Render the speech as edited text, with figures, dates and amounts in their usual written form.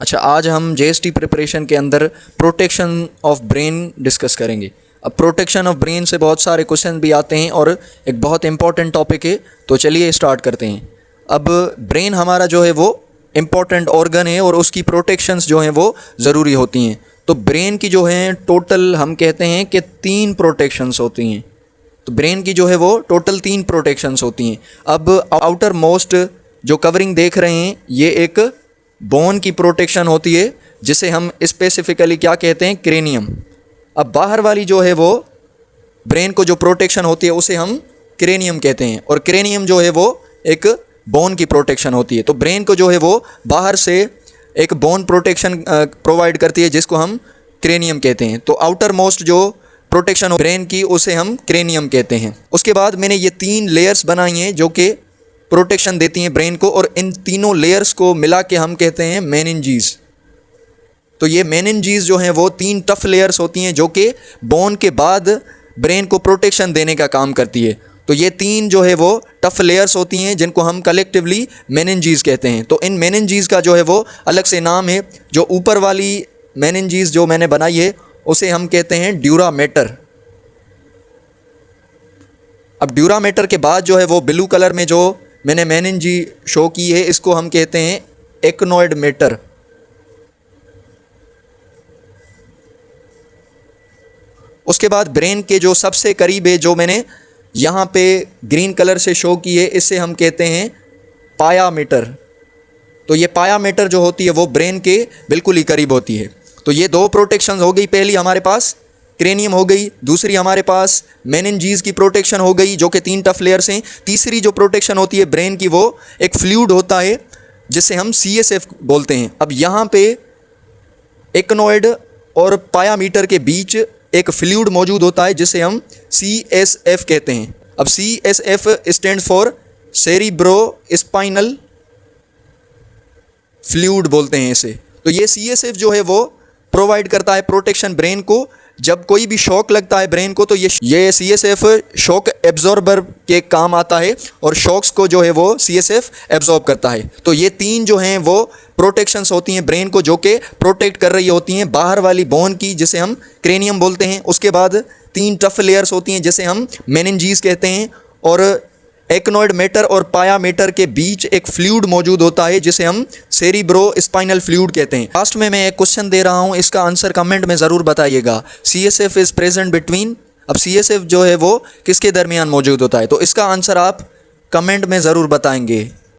अच्छा, आज हम जेएसटी प्रिपरेशन के अंदर प्रोटेक्शन ऑफ ब्रेन डिस्कस करेंगे। अब प्रोटेक्शन ऑफ ब्रेन से बहुत सारे क्वेश्चन भी आते हैं और एक बहुत इंपॉर्टेंट टॉपिक है, तो चलिए स्टार्ट करते हैं। अब ब्रेन हमारा जो है वो इम्पॉर्टेंट ऑर्गन है और उसकी प्रोटेक्शंस जो हैं वो ज़रूरी होती हैं। तो ब्रेन की जो है टोटल हम कहते हैं कि 3 प्रोटेक्शंस होती हैं। तो ब्रेन की जो है वो टोटल 3 प्रोटेक्शंस होती हैं। अब आउटर मोस्ट जो कवरिंग देख रहे हैं ये एक बोन की प्रोटेक्शन होती है, जिसे हम स्पेसिफिकली क्या कहते हैं, क्रेनियम। अब बाहर वाली जो है वो ब्रेन को जो प्रोटेक्शन होती है उसे हम क्रेनियम कहते हैं, और क्रेनियम जो है वो एक बोन की प्रोटेक्शन होती है। तो ब्रेन को जो है वो बाहर से एक बोन प्रोटेक्शन प्रोवाइड करती है, जिसको हम क्रेनियम कहते हैं। तो आउटर मोस्ट जो प्रोटेक्शन ब्रेन की उसे हम क्रेनियम कहते हैं। उसके बाद मैंने ये 3 लेयर्स बनाई हैं जो कि प्रोटेक्शन देती हैं ब्रेन को, और इन तीनों लेयर्स को मिला के हम कहते हैं मेनिंजीज। तो ये मेनिंजीज जो हैं वो 3 टफ लेयर्स होती हैं जो कि बोन के बाद ब्रेन को प्रोटेक्शन देने का काम करती है। तो ये 3 जो है वो टफ लेयर्स होती हैं जिनको हम कलेक्टिवली मेनिंजीज कहते हैं। तो इन मेनिंजीज का जो है वो अलग से नाम है। जो ऊपर वाली मेनिंजीज जो मैंने बनाई है उसे हम कहते हैं ड्यूरामेटर। अब ड्यूरामेटर के बाद जो है वो ब्लू कलर में जो मैंने मेनिंजी शो की है इसको हम कहते हैं एक्नोइड मेटर। उसके बाद ब्रेन के जो सबसे करीब है जो मैंने यहाँ पे ग्रीन कलर से शो की है, इसे हम कहते हैं पायामीटर। तो ये पायामीटर जो होती है वो ब्रेन के बिल्कुल ही करीब होती है। तो ये 2 प्रोटेक्शन हो गई। पहली हमारे पास क्रेनियम हो गई, दूसरी हमारे पास मेनिंजीज की प्रोटेक्शन हो गई जो कि 3 टफ लेयर्स हैं। तीसरी जो प्रोटेक्शन होती है ब्रेन की वो एक फ्लूइड होता है जिसे हम CSF बोलते हैं। अब यहाँ पे एक्नोइड और पायामीटर के बीच एक फ्लूइड मौजूद होता है जिसे हम CSF कहते हैं। अब CSF stand for cerebro spinal fluid बोलते हैं इसे। तो ये CSF जो है वो प्रोवाइड करता है प्रोटेक्शन ब्रेन को। जब कोई भी शॉक लगता है ब्रेन को तो ये CSF शॉक एब्जॉर्बर के काम आता है, और शॉक्स को जो है वो CSF एब्जॉर्ब करता है। तो ये 3 जो हैं वो प्रोटेक्शंस होती हैं ब्रेन को, जो कि प्रोटेक्ट कर रही होती हैं बाहर वाली बोन की, जिसे हम क्रेनियम बोलते हैं। उसके बाद 3 टफ लेयर्स होती हैं जिसे हम मेनिंजीज कहते हैं, और एक्नोइड मेटर और पायामीटर के बीच एक फ्लूइड मौजूद होता है जिसे हम सेरिब्रो स्पाइनल फ्लूइड कहते हैं। लास्ट में मैं एक क्वेश्चन दे रहा हूँ, इसका आंसर कमेंट में ज़रूर बताइएगा। CSF is present between. अब CSF जो है वो किसके दरमियान मौजूद होता है, तो इसका आंसर आप कमेंट में ज़रूर बताएंगे।